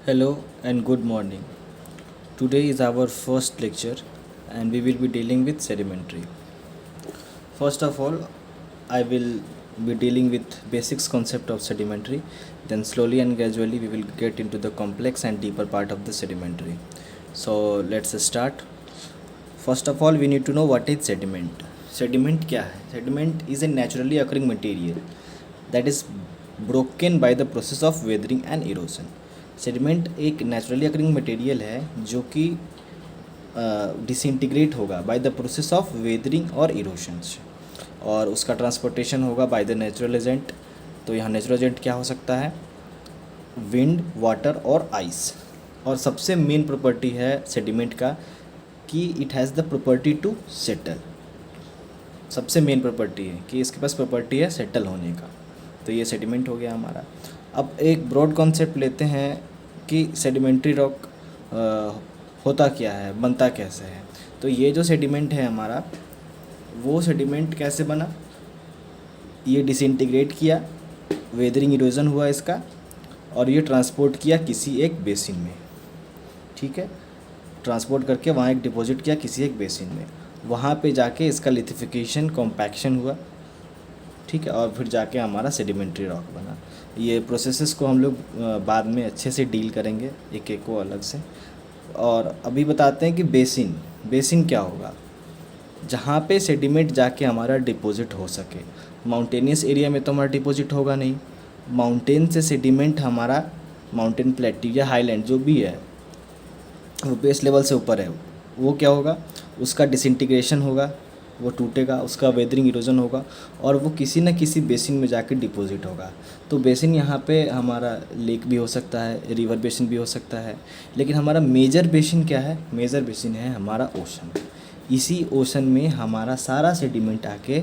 Hello and good morning. Today is our first lecture and we will be dealing with sedimentary. First of all, I will be dealing with basics concept of sedimentary, then slowly and gradually we will get into the complex and deeper part of the sedimentary. So let's start. First of all, we need to know what is sediment. Sediment क्या है? Sediment is a naturally occurring material that is broken by the process of weathering and erosion. Sediment एक naturally occurring material है जो कि disintegrate होगा by the process of weathering और इरोशंस, और उसका ट्रांसपोर्टेशन होगा बाय द नेचुरल एजेंट. तो यहाँ नेचुरल एजेंट क्या हो सकता है? विंड, वाटर और आइस. और सबसे मेन प्रॉपर्टी है सेडिमेंट का कि it has the property to settle. सबसे मेन प्रॉपर्टी है कि इसके पास प्रॉपर्टी है सेटल होने का. तो ये सेडिमेंट हो गया हमारा. अब एक ब्रॉड कॉन्सेप्ट लेते हैं कि सेडिमेंट्री रॉक होता क्या है, बनता कैसे है. तो ये जो सेडिमेंट है हमारा, वो सेडिमेंट कैसे बना? ये डिसइंटीग्रेट किया, वेदरिंग इरोजन हुआ इसका, और ये ट्रांसपोर्ट किया किसी एक बेसिन में. ठीक है, ट्रांसपोर्ट करके वहाँ एक डिपॉजिट किया किसी एक बेसिन में. वहाँ पे जाके इसका लिथिफिकेशन, कॉम्पैक्शन हुआ. ठीक है, और फिर जाके हमारा सेडिमेंट्री रॉक बना. ये प्रोसेसेस को हम लोग बाद में अच्छे से डील करेंगे एक एक को अलग से. और अभी बताते हैं कि बेसिन क्या होगा, जहाँ पे सेडिमेंट जाके हमारा डिपॉजिट हो सके. माउंटेनियस एरिया में तो हमारा डिपॉजिट होगा नहीं. माउंटेन से सेडिमेंट हमारा, माउंटेन प्लेट्यू या हाईलैंड जो भी है, वो बेस लेवल से ऊपर है, वो क्या होगा? उसका डिसइंटीग्रेशन होगा, वो टूटेगा, उसका वेदरिंग इरोजन होगा, और वो किसी न किसी बेसिन में जाके डिपॉजिट होगा. तो बेसिन यहाँ पे हमारा लेक भी हो सकता है, रिवर बेसिन भी हो सकता है, लेकिन हमारा मेजर बेसिन क्या है? मेजर बेसिन है हमारा ओशन. इसी ओशन में हमारा सारा सेडिमेंट आके,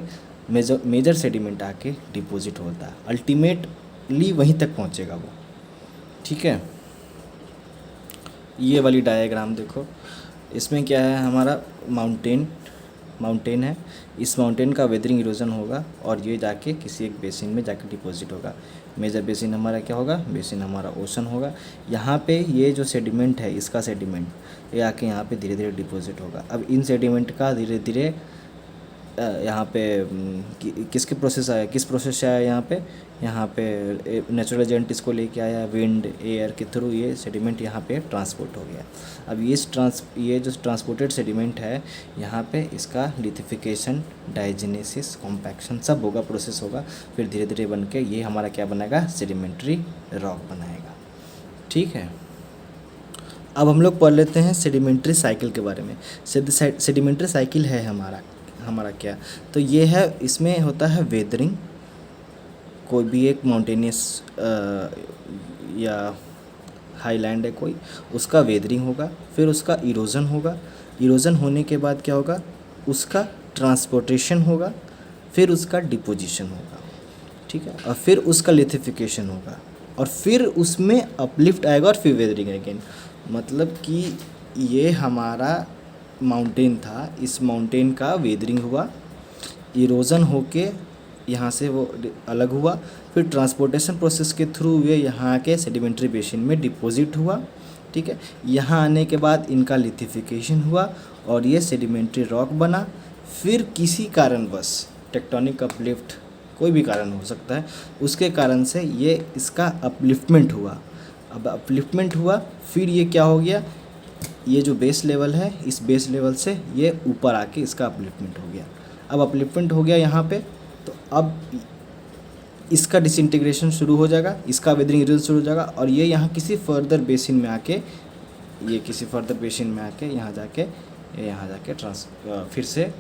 मेजर सेडिमेंट आके डिपॉजिट होता है. अल्टीमेटली वहीं तक पहुँचेगा वो. ठीक है, ये वाली डायग्राम देखो. इसमें क्या है? हमारा माउंटेन है. इस माउंटेन का वेदरिंग इरोजन होगा और ये जाके किसी एक बेसिन में जाके डिपॉजिट होगा. मेजर बेसिन हमारा क्या होगा? बेसिन हमारा ओशन होगा. यहाँ पे ये जो सेडिमेंट है, इसका सेडिमेंट ये आके यहाँ पे धीरे धीरे डिपॉजिट होगा. अब इन सेडिमेंट का धीरे धीरे यहाँ पे किसके प्रोसेस आया, किस प्रोसेस से आया? यहाँ पे नेचुरल एजेंट इसको लेके आया, विंड, एयर के थ्रू ये सेडिमेंट यहाँ पे ट्रांसपोर्ट हो गया. अब ये जो ट्रांसपोर्टेड सेडिमेंट है, यहाँ पे इसका लिथिफिकेशन, डाइजेनेसिस, कॉम्पैक्शन सब होगा, प्रोसेस होगा. फिर धीरे धीरे बन के ये हमारा क्या बनाएगा? सेडिमेंट्री रॉक बनाएगा. ठीक है, अब हम लोग पढ़ लेते हैं सेडिमेंट्री साइकिल के बारे में. सेडिमेंट्री साइकिल है हमारा क्या? तो ये है, इसमें होता है वेदरिंग. कोई भी एक माउंटेनियस या हाईलैंड है कोई, उसका वेदरिंग होगा, फिर उसका इरोजन होगा. इरोजन होने के बाद क्या होगा? उसका ट्रांसपोर्टेशन होगा, फिर उसका डिपोजिशन होगा. ठीक है, और फिर उसका लिथिफिकेशन होगा, और फिर उसमें अपलिफ्ट आएगा, और फिर वेदरिंग अगेन. मतलब कि ये हमारा माउंटेन था, इस माउंटेन का वेदरिंग हुआ, इरोजन होके यहाँ से वो अलग हुआ, फिर ट्रांसपोर्टेशन प्रोसेस के थ्रू ये यहाँ के सेडिमेंट्री बेसिन में डिपॉजिट हुआ. ठीक है, यहाँ आने के बाद इनका लिथिफिकेशन हुआ और ये सेडिमेंट्री रॉक बना. फिर किसी कारणवश, टेक्टोनिक अपलिफ्ट, कोई भी कारण हो सकता है, उसके कारण से ये इसका अपलिफ्टमेंट हुआ. अब अपलिफ्टमेंट हुआ, फिर ये क्या हो गया? ये जो बेस लेवल है, इस बेस लेवल से ये ऊपर आके इसका अपलिफ्टमेंट हो गया. अब अपलिफ्टमेंट हो गया यहाँ पे, तो अब इसका डिसइंटीग्रेशन शुरू हो जाएगा, इसका वेदरिंग इरोजन शुरू हो जाएगा, और ये यहाँ किसी फर्दर बेसिन में आके, यहाँ जाके फिर से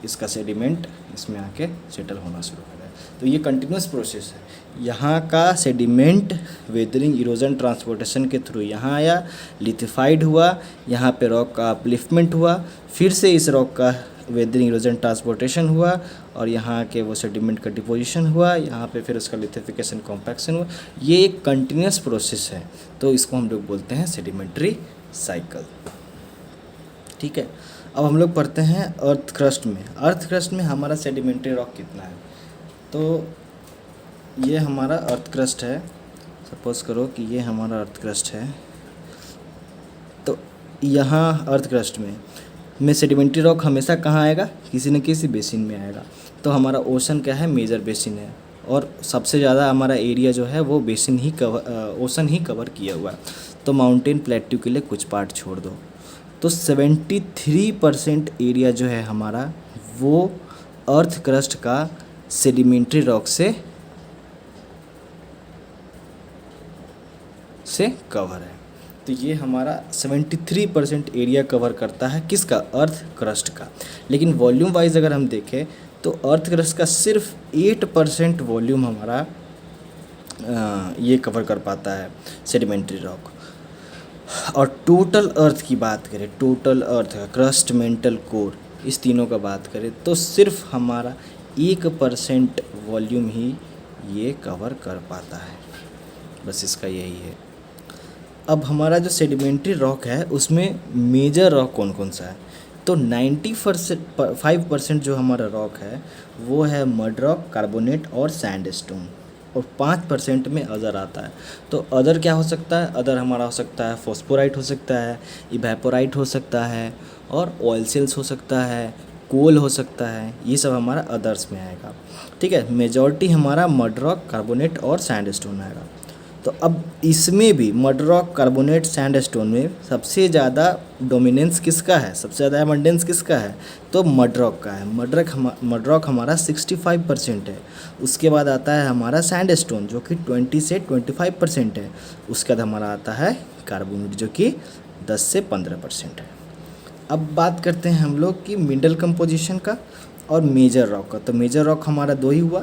इसका सेडिमेंट इसमें आके सेटल होना शुरू हो जाए. तो ये कंटिन्यूस प्रोसेस है. यहाँ का सेडिमेंट वेदरिंग, इरोजन, ट्रांसपोर्टेशन के थ्रू यहाँ आया, लिथिफाइड हुआ, यहाँ पे रॉक का अपलिफ्टमेंट हुआ, फिर से इस रॉक का वेदरिंग, इरोजन, ट्रांसपोर्टेशन हुआ, और यहाँ के वो सेडिमेंट का डिपोजिशन हुआ, यहाँ पे फिर उसका लिथिफिकेशन, कॉम्पैक्शन हुआ. ये एक कंटिन्यूस प्रोसेस है, तो इसको हम लोग बोलते हैं सेडिमेंट्री साइकिल. ठीक है, अब हम लोग पढ़ते हैं अर्थ क्रस्ट में. अर्थ क्रस्ट में हमारा सेडिमेंट्री रॉक कितना है? तो ये हमारा अर्थ क्रस्ट है. सपोज करो कि ये हमारा अर्थ क्रस्ट है, तो यहाँ अर्थ क्रस्ट में सेडिमेंट्री रॉक हमेशा कहाँ आएगा, किसी न किसी बेसिन में आएगा। तो हमारा ओशन क्या है, मेजर बेसिन है, और सबसे ज़्यादा हमारा एरिया जो है वो बेसिन ही ओशन ही कवर किया हुआ है। तो माउंटेन प्लेट्यू के लिए कुछ पार्ट छोड़ दो, तो 73% एरिया जो है हमारा वो अर्थ क्रस्ट का सेडिमेंट्री रॉक से कवर है। तो ये हमारा 73% एरिया कवर करता है किसका, अर्थ क्रस्ट का। लेकिन वॉल्यूम वाइज अगर हम देखें तो अर्थ क्रस्ट का सिर्फ 8% वॉल्यूम हमारा ये कवर कर पाता है सेडिमेंट्री रॉक। और टोटल अर्थ की बात करें, टोटल अर्थ का क्रस्ट, मेंटल, कोर, इस तीनों का बात करें तो सिर्फ हमारा 1% वॉल्यूम ही ये कवर कर पाता है। बस इसका यही है। अब हमारा जो सेडिमेंट्री रॉक है उसमें मेजर रॉक कौन कौन सा है, तो 95% जो हमारा रॉक है वो है मड रॉक, कार्बोनेट और सैंडस्टोन, और 5% में अदर आता है। तो अदर क्या हो सकता है, अदर हमारा हो सकता है फॉस्फोराइट हो सकता है, इवेपोराइट हो सकता है, और ऑयल सेल्स हो सकता है, कोल हो सकता है, ये सब हमारा अदर्स में आएगा। ठीक है, मेजॉरिटी हमारा मड रॉक, कार्बोनेट और सैंडस्टोन आएगा। तो अब इसमें भी मड रॉक, कार्बोनेट, सैंडस्टोन में सबसे ज़्यादा डोमिनेंस किसका है, सबसे ज़्यादा एबंडेंस किसका है, तो मड रॉक का है। मड रॉक हमारा 65% है। उसके बाद आता है हमारा सैंडस्टोन जो कि 20 से 25% है। उसके बाद हमारा आता है कार्बोनेट जो कि 10 से 15% है। अब बात करते हैं हम लोग की मिनरल कंपोजिशन का और मेजर रॉक का। तो मेजर रॉक हमारा दो ही हुआ,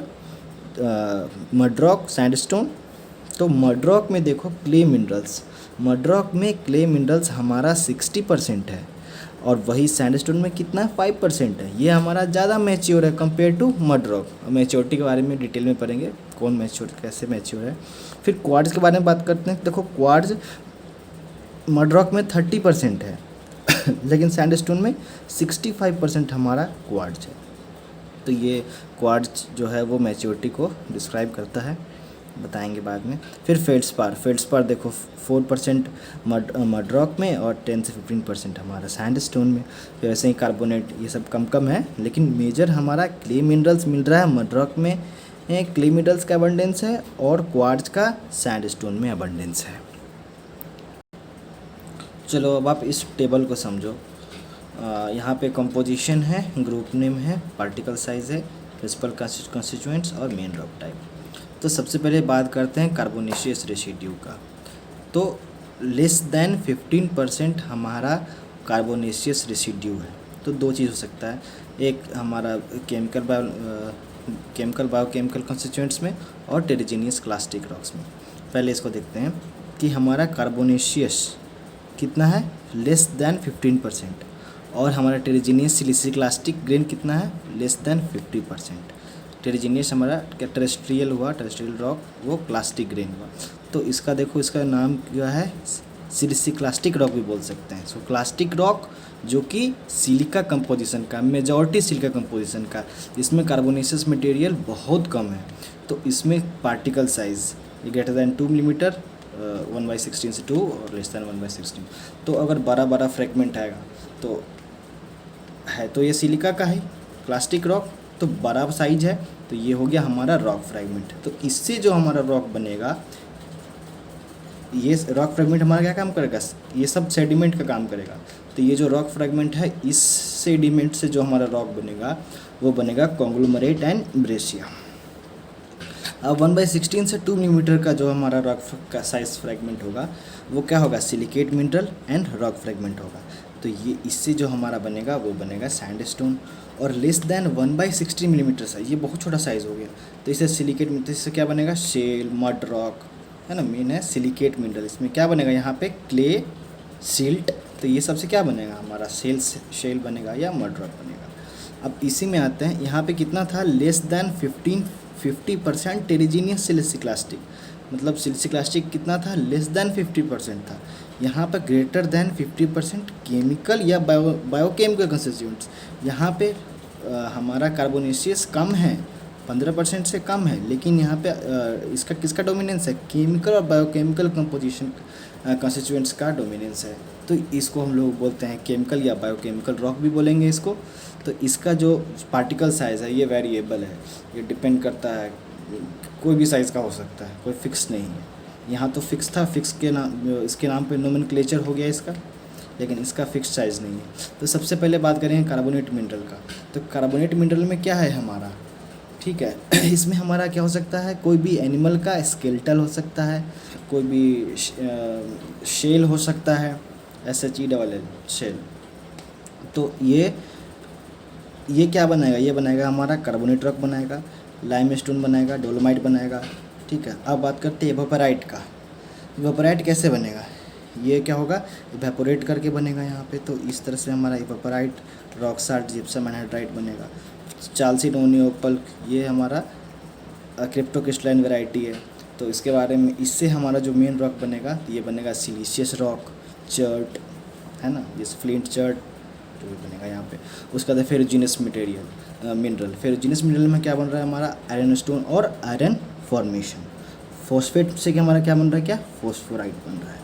मड रॉक, सैंडस्टोन। तो मड रॉक में देखो क्ले मिनरल्स, मड रॉक में क्ले मिनरल्स हमारा 60% है, और वही सैंडस्टोन में कितना 5% है। ये हमारा ज़्यादा मैच्योर है compare to mud rock. Maturity के बारे में डिटेल में पढ़ेंगे, कौन मैच्योर कैसे मैच्योर है। फिर क्वार्ट्ज के बारे में बात करते हैं। देखो क्वार्ट्ज मड रॉक में 30% है लेकिन सैंडस्टोन में 65% हमारा क्वार्ट्ज है। तो ये क्वार्ट्ज जो है वो मैच्योरिटी को डिस्क्राइब करता है, बताएंगे बाद में। फिर फेल्ड्सपार देखो 4% मड रॉक में और 10 से 15% हमारा सैंडस्टोन में। फिर ऐसे ही कार्बोनेट, ये सब कम कम है, लेकिन मेजर हमारा क्ले मिनरल्स मिल रहा है। मड रॉक में क्ले मिनरल्स का अबंडेंस है और क्वार्ट्ज का सैंडस्टोन में अबंडेंस है। चलो अब आप इस टेबल को समझो। यहाँ पे कंपोजिशन है, ग्रुप नेम है, पार्टिकल साइज है, प्रिंसिपल कंस्टिट्यूएंट्स और मेन रॉक टाइप। तो सबसे पहले बात करते हैं कार्बोनेशियस रेसिड्यू का। तो लेस देन 15% हमारा कार्बोनेशियस रेसिड्यू है। तो दो चीज़ हो सकता है, एक हमारा केमिकल बायोकेमिकल कंस्टिट्यूएंट्स में और टेरिजीनियस क्लास्टिक रॉक्स में। पहले इसको देखते हैं कि हमारा कार्बोनेशियस कितना है, लेस देन 15%, और हमारा टेरिजीनियस सिलिसिक्लास्टिक ग्रेन कितना है, लेस देन 50%। टेरिजीनियस हमारा टेरेस्ट्रियल हुआ, टेरेस्ट्रियल रॉक, वो क्लास्टिक ग्रेन हुआ। तो इसका देखो, इसका नाम क्या है, सिलिसिक्लास्टिक रॉक भी बोल सकते हैं। सो क्लास्टिक रॉक जो कि सिलिका कंपोजिशन का, मेजॉरिटी सिलिका कंपोजिशन का, इसमें कार्बोनेशियस मटेरियल बहुत कम है। तो इसमें पार्टिकल साइज ये ग्रेटर दैन 2 मिलीमीटर, 1/16 से 2 और लेस दैन 1/16। तो अगर बड़ा बड़ा फ्रेगमेंट आएगा तो ये सिलिका का है प्लास्टिक रॉक, तो बड़ा साइज है, तो ये हो गया हमारा रॉक फ्रेगमेंट। तो इससे जो हमारा रॉक बनेगा, ये रॉक फ्रेगमेंट हमारा क्या काम करेगा, ये सब सेडिमेंट का काम करेगा। तो ये जो रॉक फ्रेगमेंट है, इस सेडिमेंट से जो हमारा रॉक बनेगा वो बनेगा कॉन्ग्लोमरेट एंड ब्रेशिया। अब 1/16 से 2 मिलीमीटर का जो हमारा रॉक का साइज फ्रेगमेंट होगा वो क्या होगा, silicate mineral and rock fragment होगा। तो ये इससे जो हमारा बनेगा वो बनेगा सैंडस्टोन। और लेस देन 1/16 मिलीमीटर साइज, ये बहुत छोटा साइज़ हो गया, तो इसे सिलिकेट मिनरल, इससे क्या बनेगा, शेल, मड रॉक, है ना, मेन है सिलिकेट मिनरल। इसमें क्या बनेगा, यहाँ पे क्ले, सिल्ट, तो ये सबसे क्या बनेगा हमारा शेल बनेगा या मड रॉक बनेगा। अब इसी में आते हैं, यहाँ पे कितना था, लेस देन 50% टेरिजीनियस सिलिसिक्लास्टिक, मतलब सिलिसिक्लास्टिक कितना था, लेस देन 50% था। यहाँ पर ग्रेटर देन 50% केमिकल या बायोकेमिकल कंस्टिट्यूएंट्स, यहाँ पे हमारा कार्बोनेशियस कम है 15% से कम है, लेकिन यहाँ पे इसका किसका डोमिनेंस है? केमिकल और बायोकेमिकल कंपोजिशन कंस्टिट्यूएंट्स का डोमिनेंस है। तो इसको हम लोग बोलते हैं केमिकल या बायोकेमिकल रॉक भी बोलेंगे इसको। तो इसका जो पार्टिकल साइज़ है ये वेरिएबल है, ये डिपेंड करता है, कोई भी साइज़ का हो सकता है, कोई फिक्स नहीं है। यहाँ तो फिक्स था, फिक्स के नाम, इसके नाम पे नोमेनक्लेचर हो गया इसका, लेकिन इसका फिक्स साइज़ नहीं है। तो सबसे पहले बात करेंगे कार्बोनेट मिनरल का। तो कार्बोनेट मिनरल में क्या है हमारा, ठीक है इसमें हमारा क्या हो सकता है, कोई भी एनिमल का स्केलेटल हो सकता है, कोई भी शेल हो सकता है, SHELL शेल। तो ये क्या बनाएगा, ये बनाएगा हमारा कार्बोनेट रॉक बनाएगा, लाइमस्टोन बनाएगा, डोलोमाइट बनाएगा, ठीक है। अब बात करते हैं इवेपोराइट का। इवेपोराइट कैसे बनेगा, ये क्या होगा, इवेपोरेट करके बनेगा यहाँ पे। तो इस तरह से हमारा इवेपोराइट, रॉक साल्ट, जिप्सम एनहाइड्राइट बनेगा। चाल्सिडोनी ओपल, ये हमारा क्रिप्टोक्रिस्टलाइन वैरायटी है। तो इसके बारे में, इससे हमारा जो मेन रॉक बनेगा ये बनेगा सिलिशियस रॉक, चर्ट, है ना, जैसे फ्लिंट चर्ट जो भी बनेगा यहाँ पे। उसका बाद फेरुजिनस मटेरियल मिनरल। फेरुजिनस मिनरल में क्या बन रहा है हमारा, आयरन स्टोन और आयरन फॉर्मेशन। फॉस्फेट से क्या हमारा क्या बन रहा है, क्या फॉस्फोराइट बन रहा है।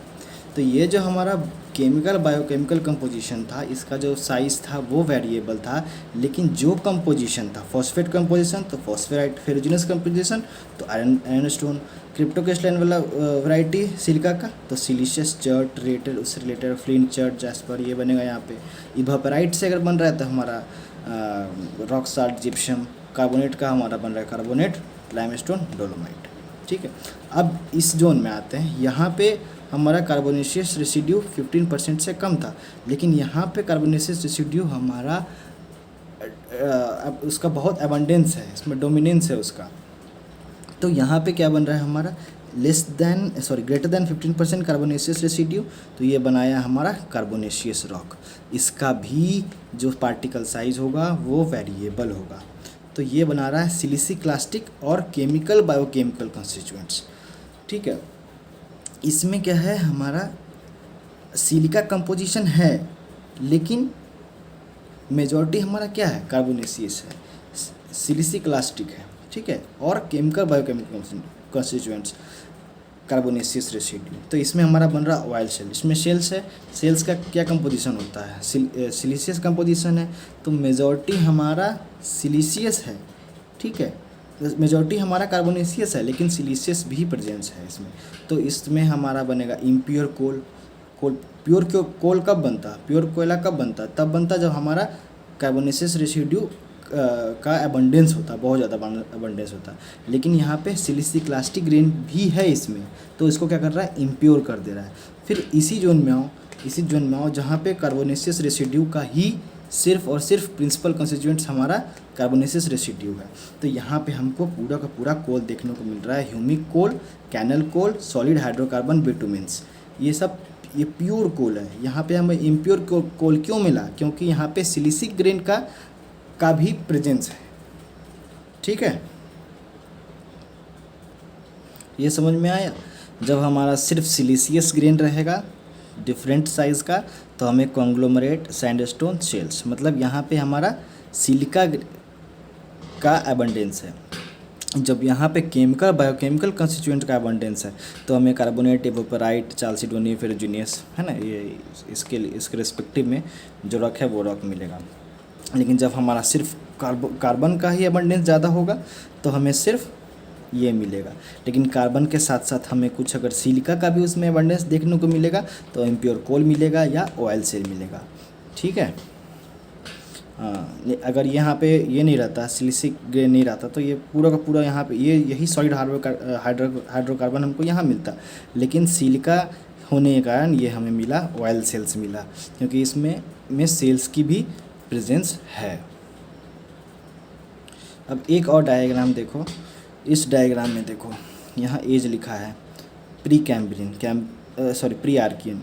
तो ये जो हमारा केमिकल बायोकेमिकल कंपोजिशन था, इसका जो साइज़ था वो वेरिएबल था, लेकिन जो कंपोजिशन था, फॉस्फेट कंपोजिशन तो फॉस्फेराइट, फेरुजिनस कंपोजिशन तो आयरन स्टोन, क्रिप्टोक्रिस्टलाइन वाला वैरायटी सिलिका का तो सिलिशियस चर्ट, रेटेड, उससे रिलेटेड फ्लिंट चर्ट, जैस्पर, ये बनेगा यहाँ पे। इवेपोराइट से अगर बन रहा है तो हमारा रॉक साल्ट, जिप्सम। कार्बोनेट का हमारा बन रहा है कार्बोनेट, लाइमस्टोन, डोलोमाइट, ठीक है। अब इस जोन में आते हैं, यहाँ पे हमारा कार्बोनेशियस रेसिड्यू 15% से कम था, लेकिन यहाँ पे कार्बोनेशियस रेसिड्यू हमारा अब उसका बहुत एबंडेंस है, इसमें डोमिनेंस है उसका। तो यहाँ पे क्या बन रहा है हमारा, ग्रेटर देन 15% कार्बोनेशियस रेसिड्यू। तो ये बनाया हमारा कार्बोनेशियस रॉक। इसका भी जो पार्टिकल साइज होगा वो वेरिएबल होगा। तो ये बना रहा है सिलिसिक्लास्टिक और केमिकल बायोकेमिकल कंस्टिट्यूएंट्स, ठीक है। इसमें क्या है, हमारा सिलिका कंपोजिशन है, लेकिन मेजॉरिटी हमारा क्या है, कार्बोनेशियस है, सिलिसिक्लास्टिक है, ठीक है, और chemical biochemical constituents carbonaceous residue. तो इसमें हमारा बन रहा ऑयल शेल। इसमें शेल्स है, सेल्स का क्या कंपोजिशन होता है, सिलिशियस कंपोजिशन है। तो मेजॉरिटी हमारा सिलिशियस है, ठीक है, मेजॉरिटी हमारा कार्बोनेशियस है, लेकिन सिलिशियस भी प्रेजेंस है इसमें। तो इसमें हमारा बनेगा इम्प्योर कोल। प्योर कोल कब बनता, प्योर कोयला कब बनता, तब बनता जब हमारा कार्बोनेशियस रेसिड्यू का एबंडेंस होता, बहुत ज़्यादा एबंडेंस होता। लेकिन यहाँ पे सिलिसिक्लास्टिक ग्रेन भी है इसमें, तो इसको क्या कर रहा है, इम्प्योर कर दे रहा है। फिर इसी जोन में आओ जहाँ पे कार्बोनेशियस रेसिड्यू का ही सिर्फ और सिर्फ प्रिंसिपल कंस्टिट्यूएंट्स हमारा कार्बोनेशियस रेसिड्यू है। तो यहाँ पे हमको पूरा का पूरा कोल देखने को मिल रहा है, ह्यूमिक कोल, कैनल कोल, सॉलिड हाइड्रोकार्बन, बिटुमेंस, ये प्योर कोल है। यहाँ पे हमें इम्प्योर कोल क्यों मिला, क्योंकि यहाँ पे सिलिसिक ग्रेन का भी प्रेजेंस है, ठीक है। ये समझ में आया। जब हमारा सिर्फ सिलिशियस ग्रेन रहेगा डिफरेंट साइज़ का, तो हमें कॉन्ग्लोमरेट, सैंडस्टोन, शेल्स, मतलब यहाँ पे हमारा सिलिका का एबंडेंस है। जब यहाँ पे केमिकल बायोकेमिकल कंस्टिट्यूएंट का एबंडेंस है, तो हमें कार्बोनेट, इवेपोराइट, चाल्सिडोनी, फेरुजिनियस, है ना, ये इसके रिस्पेक्टिव में जो रॉक है वो रॉक मिलेगा। लेकिन जब हमारा सिर्फ कार्बन का ही एबंडेंस ज़्यादा होगा तो हमें सिर्फ ये मिलेगा। लेकिन कार्बन के साथ साथ हमें कुछ अगर सिलिका का भी उसमें एबंडेंस देखने को मिलेगा तो इम्प्योर कोल मिलेगा या ऑयल शेल मिलेगा, ठीक है। अगर यहाँ पे ये नहीं रहता, सिलिसिक ग्रेन नहीं रहता, तो ये पूरा का पूरा यहाँ पे यही सॉलिड हाइड्रोकार्बन हमको यहाँ मिलता। लेकिन सिलिका होने के कारण ये हमें मिला, ऑयल सेल्स मिला, क्योंकि इसमें सेल्स की भी प्रेजेंस है। अब एक और डायग्राम देखो, इस डायग्राम में देखो यहाँ एज लिखा है, प्री आर्कियन।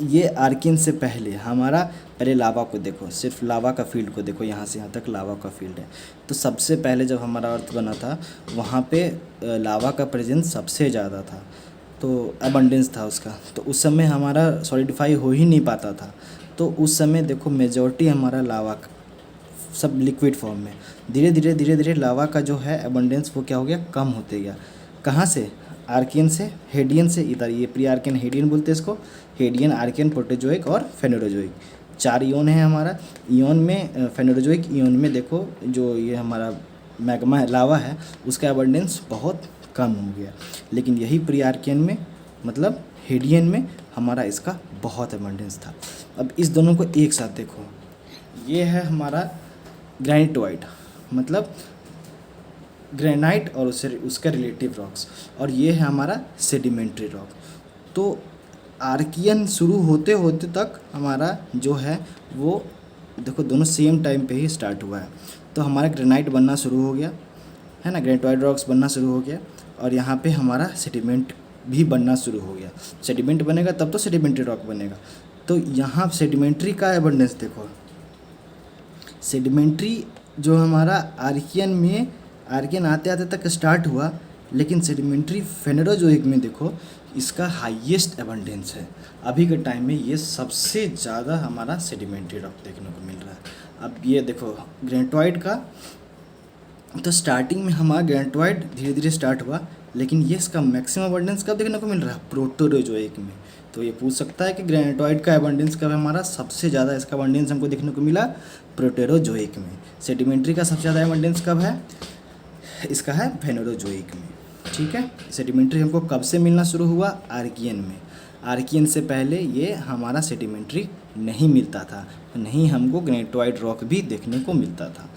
ये आर्कियन से पहले हमारा, पहले लावा को देखो, सिर्फ लावा का फील्ड को देखो, यहाँ से यहाँ तक लावा का फील्ड है। तो सबसे पहले जब हमारा अर्थ बना था वहाँ पे लावा का प्रेजेंस सबसे ज़्यादा था, तो अबंडेंस था उसका। तो उस समय हमारा सॉलिडिफाई हो ही नहीं पाता था। तो उस समय देखो मेजॉरिटी हमारा लावा सब लिक्विड फॉर्म में। धीरे धीरे लावा का जो है अबंडेंस वो क्या हो गया, कम होते गया। कहाँ से, आर्कियन से, हेडियन से, इधर ये प्री आर्कियन हेडियन बोलते हैं इसको, हेडियन, आर्कियन, प्रोटोजोइक और फेनोरोजोइक। 4 इयोन है हमारा। इयोन में फेनोरोजोइक इयोन में देखो जो ये हमारा मैग्मा है, लावा है, उसका अबंडेंस बहुत कम हो गया। लेकिन यही प्री आर्कियन में मतलब हेडियन में हमारा इसका बहुत अबंडेंस था। अब इस दोनों को एक साथ देखो, ये है हमारा ग्रेनिटोइड मतलब ग्रेनाइट और उसका रिलेटिव रॉक्स, और ये है हमारा सेडिमेंट्री रॉक। तो आर्कियन शुरू होते होते तक हमारा जो है वो देखो दोनों सेम टाइम पे ही स्टार्ट हुआ है। तो हमारा ग्रेनाइट बनना शुरू हो गया है ना, ग्रेनाइटोइड रॉक्स बनना शुरू हो गया, और यहाँ पे हमारा सेडिमेंट भी बनना शुरू हो गया। सेडिमेंट बनेगा तब तो सेडिमेंट्री रॉक बनेगा। तो यहाँ सेडिमेंट्री का एबंडेंस देखो, सेडिमेंट्री जो हमारा आर्कियन आते आते तक स्टार्ट हुआ, लेकिन सेडिमेंट्री फेनेरोजोइक में देखो इसका हाईएस्ट एबंडेंस है। अभी के टाइम में ये सबसे ज़्यादा हमारा सेडिमेंट्री रॉक देखने को मिल रहा है। अब ये देखो ग्रेनाइटोइड का, तो स्टार्टिंग में हमारा ग्रेनाइटोइड धीरे धीरे स्टार्ट हुआ, लेकिन ये इसका मैक्सिमम एबंडेंस कब देखने को मिल रहा है, प्रोटोरोजोइक में। तो ये पूछ सकता है कि ग्रेनाइटोइड का एबंडेंस कब है हमारा, सबसे ज़्यादा इसका एबंडेंस हमको देखने को मिला प्रोटेरोजोइक में। सेडिमेंट्री का सबसे ज़्यादा एबंडेंस कब है, इसका है फेनेरोजोइक में। ठीक है, सेडिमेंट्री हमको कब से मिलना शुरू हुआ, आर्कियन में। आर्कियन से पहले ये हमारा सेडिमेंट्री नहीं मिलता था, नहीं हमको ग्रेनाइटोइड रॉक भी देखने को मिलता था।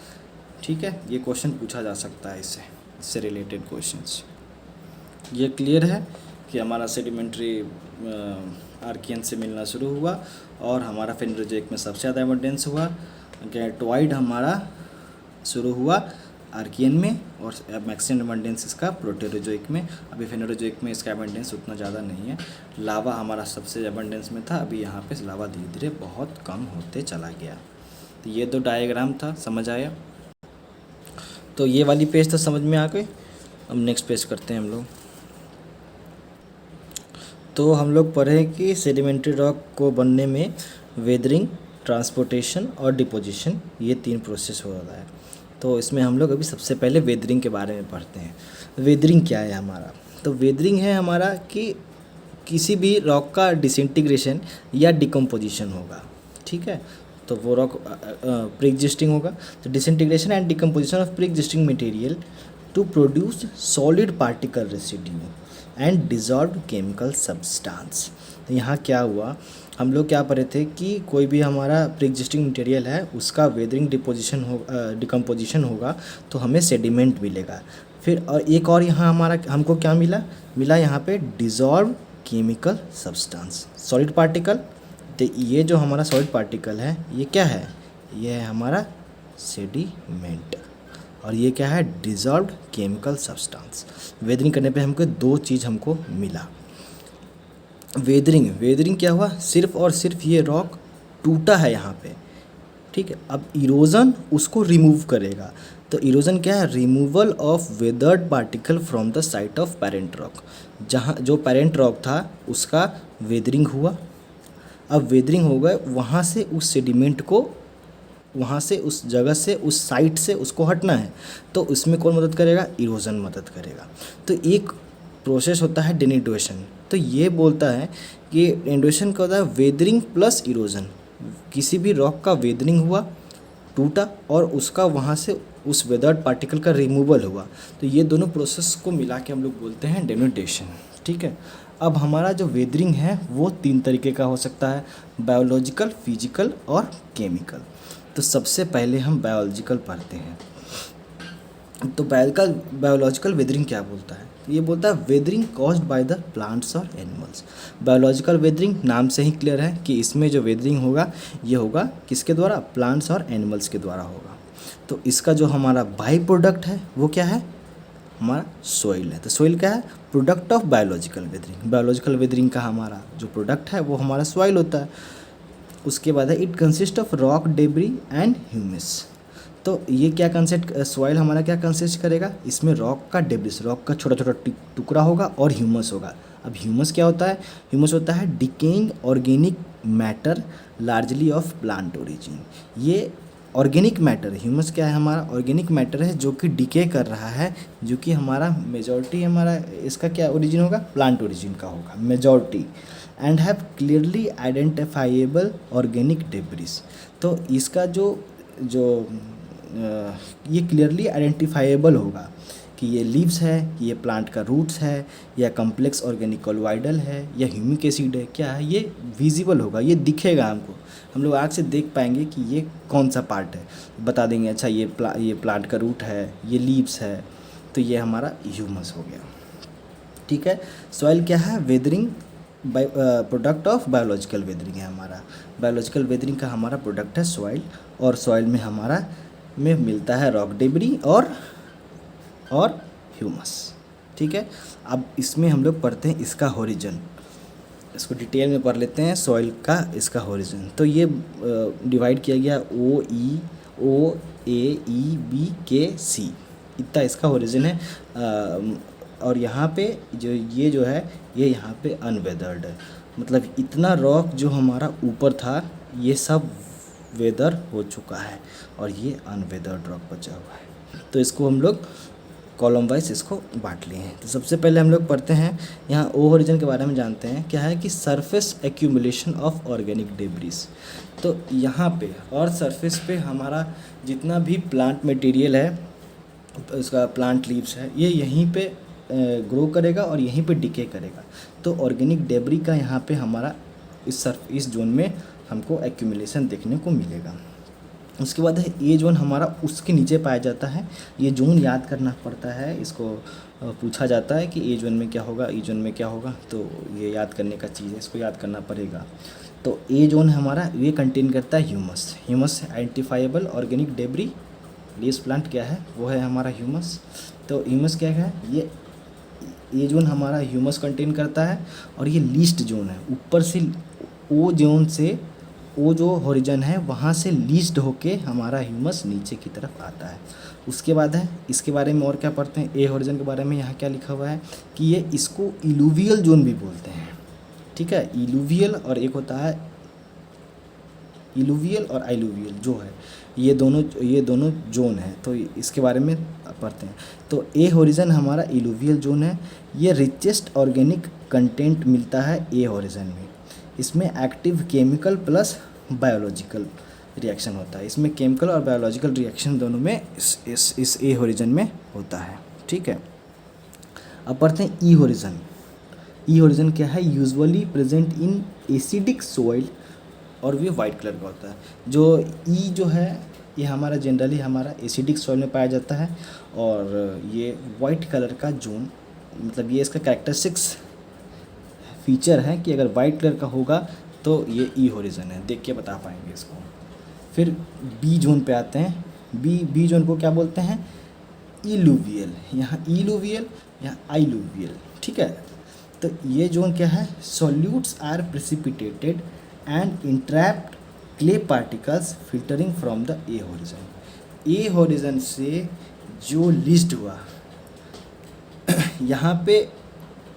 ठीक है, ये क्वेश्चन पूछा जा सकता है इससे रिलेटेड क्वेश्चंस। ये क्लियर है कि हमारा सेडिमेंट्री आर्कियन से मिलना शुरू हुआ और हमारा फेनेरोजोइक में सबसे ज़्यादा एबंडेंस हुआ। ग्रेनाइटोइड हमारा शुरू हुआ आर्कियन में और मैक्सिमम एबंडेंस इसका प्रोटेरोजोइक में। अभी फेनेरोजोइक में इसका एबंडेंस उतना ज़्यादा नहीं है। लावा हमारा सबसे एबंडेंस में था, अभी यहाँ पे लावा धीरे धीरे बहुत कम होते चला गया। तो ये दो डायग्राम था, समझ आया। तो ये वाली पेज तो समझ में आ गई। अब नेक्स्ट पेज करते हैं हम लोग। तो हम लोग पढ़े कि सेडिमेंट्री रॉक को बनने में वेदरिंग, ट्रांसपोर्टेशन और डिपोजिशन, ये 3 प्रोसेस हो रहा है। तो इसमें हम लोग अभी सबसे पहले वेदरिंग के बारे में पढ़ते हैं। वेदरिंग क्या है हमारा, तो वेदरिंग है हमारा कि किसी भी रॉक का डिसइंटीग्रेशन या डिकम्पोजिशन होगा। ठीक है, तो वो रॉक प्री एग्जिस्टिंग होगा। तो disintegration and decomposition of pre existing material to produce solid particle residue and dissolve chemical substance. तो यहाँ क्या हुआ, हम लोग क्या पढ़े थे कि कोई भी हमारा प्री एग्जिस्टिंग मटेरियल है उसका वेदरिंग डिकम्पोजिशन होगा तो हमें सेडिमेंट मिलेगा। फिर और एक और यहाँ हमारा हमको क्या मिला यहाँ पे dissolve chemical substance, solid particle. तो ये जो हमारा सॉलिड पार्टिकल है ये क्या है, ये है हमारा सेडिमेंट, और ये क्या है, डिजॉल्व्ड केमिकल सब्सटेंस। वेदरिंग करने पे हमको 2 चीज़ हमको मिला। वेदरिंग क्या हुआ, सिर्फ और सिर्फ ये रॉक टूटा है यहाँ पे। ठीक है, अब इरोजन उसको रिमूव करेगा। तो इरोजन क्या है, removal of weathered particle from the site of parent rock. जहाँ जो पेरेंट रॉक था उसका वेदरिंग हुआ। अब वेदरिंग हो गए, वहाँ से उस सेडिमेंट को, वहाँ से उस जगह से, उस साइट से उसको हटना है। तो उसमें कौन मदद करेगा, इरोजन मदद करेगा। तो एक प्रोसेस होता है डेनिडुएशन। तो ये बोलता है कि डेनिडुएशन का होता है वेदरिंग प्लस इरोजन। किसी भी रॉक का वेदरिंग हुआ, टूटा, और उसका वहाँ से उस वेदर्ड पार्टिकल का रिमूवल हुआ। तो ये दोनों प्रोसेस को मिला के हम लोग बोलते हैं डेनिडुएशन। ठीक है, अब हमारा जो वेदरिंग है वो 3 तरीके का हो सकता है, बायोलॉजिकल, फिजिकल और केमिकल। तो सबसे पहले हम बायोलॉजिकल पढ़ते हैं। तो बायोलॉजिकल वेदरिंग क्या बोलता है, ये बोलता है weathering caused by the plants और एनिमल्स। बायोलॉजिकल वेदरिंग नाम से ही क्लियर है कि इसमें जो वेदरिंग होगा ये होगा किसके द्वारा, प्लांट्स और एनिमल्स के द्वारा होगा। तो इसका जो हमारा बाई प्रोडक्ट है वो क्या है, हमारा सोइल है। तो सोइल क्या है, product of biological weathering. Biological weathering का हमारा जो प्रोडक्ट है वो हमारा सॉइल होता है। उसके बाद है it consist of rock, debris and humus. तो ये क्या कंसेप्ट, सॉइल हमारा क्या कंसिस्ट करेगा, इसमें रॉक का डेब्रिस, रॉक का छोटा छोटा टुकड़ा होगा और ह्यूमस होगा। अब ह्यूमस क्या होता है, ह्यूमस होता है decaying organic matter largely of plant origin. ये ऑर्गेनिक मैटर, ह्यूमस क्या है हमारा ऑर्गेनिक मैटर है जो कि डिके कर रहा है, जो कि हमारा मेजॉरिटी हमारा इसका क्या ओरिजिन होगा, प्लांट ओरिजिन का होगा majority, and have clearly identifiable organic debris. तो इसका जो जो ये क्लियरली आइडेंटिफाइएबल होगा कि ये लीव्स है, कि ये प्लांट का रूट्स है, या कम्प्लेक्स ऑर्गेनिक कॉलोइडल है, या ह्यूमिक एसिड है, क्या है, ये विजिबल होगा, ये दिखेगा हमको, हम लोग आँख से देख पाएंगे कि ये कौन सा पार्ट है, बता देंगे अच्छा ये प्लांट का रूट है, ये लीव्स है, तो ये हमारा ह्यूमस हो गया। ठीक है, सॉइल क्या है, weathering product of biological weathering है हमारा, बायोलॉजिकल वेदरिंग का हमारा प्रोडक्ट है सॉइल, और सॉइल में हमारा में मिलता है रॉक डेब्री और ह्यूमस। ठीक है, अब इसमें हम लोग पढ़ते हैं इसका होरिजन, इसको डिटेल में पढ़ लेते हैं सॉइल का इसका होरिजन। तो ये डिवाइड किया गया ओ ए ई बी के सी, इतना इसका होरिजन है। और यहाँ पे जो है ये यहाँ पे अनवेदर्ड है, मतलब इतना रॉक जो हमारा ऊपर था ये सब वेदर हो चुका है और ये अनवेदर्ड रॉक बचा हुआ है। तो इसको हम लोग कॉलम वाइज इसको बांट लिए हैं। तो सबसे पहले हम लोग पढ़ते हैं यहाँ ओ होरिजन के बारे में जानते हैं, क्या है कि surface accumulation of organic debris. तो यहाँ पे और सरफेस पे हमारा जितना भी प्लांट मटेरियल है, उसका प्लांट लीव्स है, ये यहीं पे ग्रो करेगा और यहीं पे डिके करेगा। तो ऑर्गेनिक डेब्री का यहाँ पे हमारा इस जोन में हमको एक्यूमुलेशन देखने को मिलेगा। उसके बाद है ए जोन हमारा उसके नीचे पाया जाता है, ये जोन याद करना पड़ता है, इसको पूछा जाता है कि ए जोन में क्या होगा, ई जोन में क्या होगा, तो ये याद करने का चीज़ है, इसको याद करना पड़ेगा। तो ए जोन हमारा ये कंटेन करता है humus identifiable organic debris, leaves plant क्या है वो है हमारा ह्यूमस। तो ह्यूमस क्या है, ये जोन हमारा ह्यूमस कंटेन करता है, और ये लीस्ट जोन है, ऊपर से ओ जोन से वो जो होरिजन है वहाँ से लीस्ट होके हमारा ह्यूमस नीचे की तरफ आता है। उसके बाद है इसके बारे में और क्या पढ़ते हैं, ए होरिजन के बारे में यहाँ क्या लिखा हुआ है कि ये इसको इलुवियल जोन भी बोलते हैं। ठीक है, इलुवियल और एक होता है इलुवियल और आइलुवियल जो है, ये दोनों जोन है, तो इसके बारे में पढ़ते हैं। तो ए होरिजन हमारा इलुवियल जोन है, ये रिचेस्ट ऑर्गेनिक कंटेंट मिलता है ए होरिजन में। इसमें active chemical plus biological reaction होता है, इसमें केमिकल और बायोलॉजिकल रिएक्शन दोनों में इस ए होरिजन में होता है। ठीक है, अब पढ़ते हैं ई होरिजन। ई होरिजन क्या है, usually present in acidic soil, और ये वाइट कलर का होता है। जो ई जो है ये हमारा जनरली हमारा एसिडिक सॉइल में पाया जाता है, और ये वाइट कलर का जोन, मतलब ये इसका कैरेक्टरिस्टिक्स फीचर है कि अगर वाइट कलर का होगा तो ये ई होरिजन है, देख के बता पाएंगे इसको। फिर बी जोन पे आते हैं, बी जोन को क्या बोलते हैं, इलुवियल, यहाँ इलुवियल यहाँ आइलुवियल। ठीक है, तो ये जोन क्या है, solutes are precipitated and entrapped clay particles filtering from the A horizon. A horizon से जो लिस्ट हुआ यहाँ पे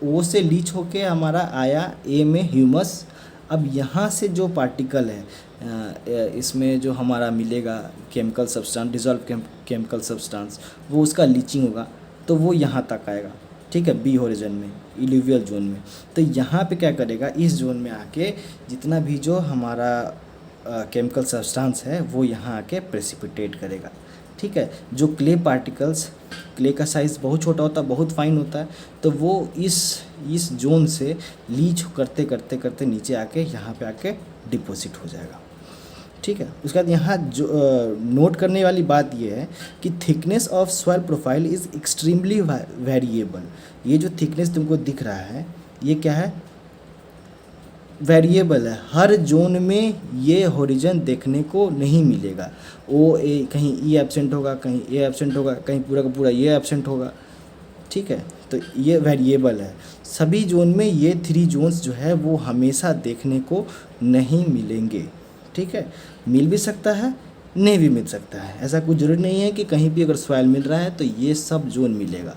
ओ से लीच होके हमारा आया ए में ह्यूमस। अब यहाँ से जो पार्टिकल है इसमें जो हमारा मिलेगा chemical substance, dissolve chemical substance, वो उसका लीचिंग होगा तो वो यहाँ तक आएगा। ठीक है, बी होरिजन में, इलुवियल जोन में। तो यहाँ पे क्या करेगा, इस जोन में आके जितना भी जो हमारा केमिकल सब्सटेंस है वो यहाँ आके प्रेसिपिटेट करेगा। ठीक है, जो क्ले पार्टिकल्स, क्ले का साइज़ बहुत छोटा होता है, बहुत फाइन होता है, तो वो इस जोन से लीच करते करते करते नीचे आके यहाँ पे आके डिपॉजिट हो जाएगा। ठीक है, उसके बाद यहाँ जो नोट करने वाली बात ये है कि thickness of soil profile is extremely variable. ये जो थिकनेस तुमको दिख रहा है ये क्या है, वेरिएबल है, हर जोन में ये होरिजन देखने को नहीं मिलेगा। ओ ए कहीं ई एब्सेंट होगा, कहीं ए एब्सेंट होगा, कहीं पूरा का पूरा ये एब्सेंट होगा। ठीक है, तो ये वेरिएबल है, सभी जोन में ये 3 जोन्स जो है वो हमेशा देखने को नहीं मिलेंगे। ठीक है, मिल भी सकता है, नहीं भी मिल सकता है, ऐसा कुछ ज़रूरी नहीं है कि कहीं भी अगर सॉइल मिल रहा है तो ये सब जोन मिलेगा।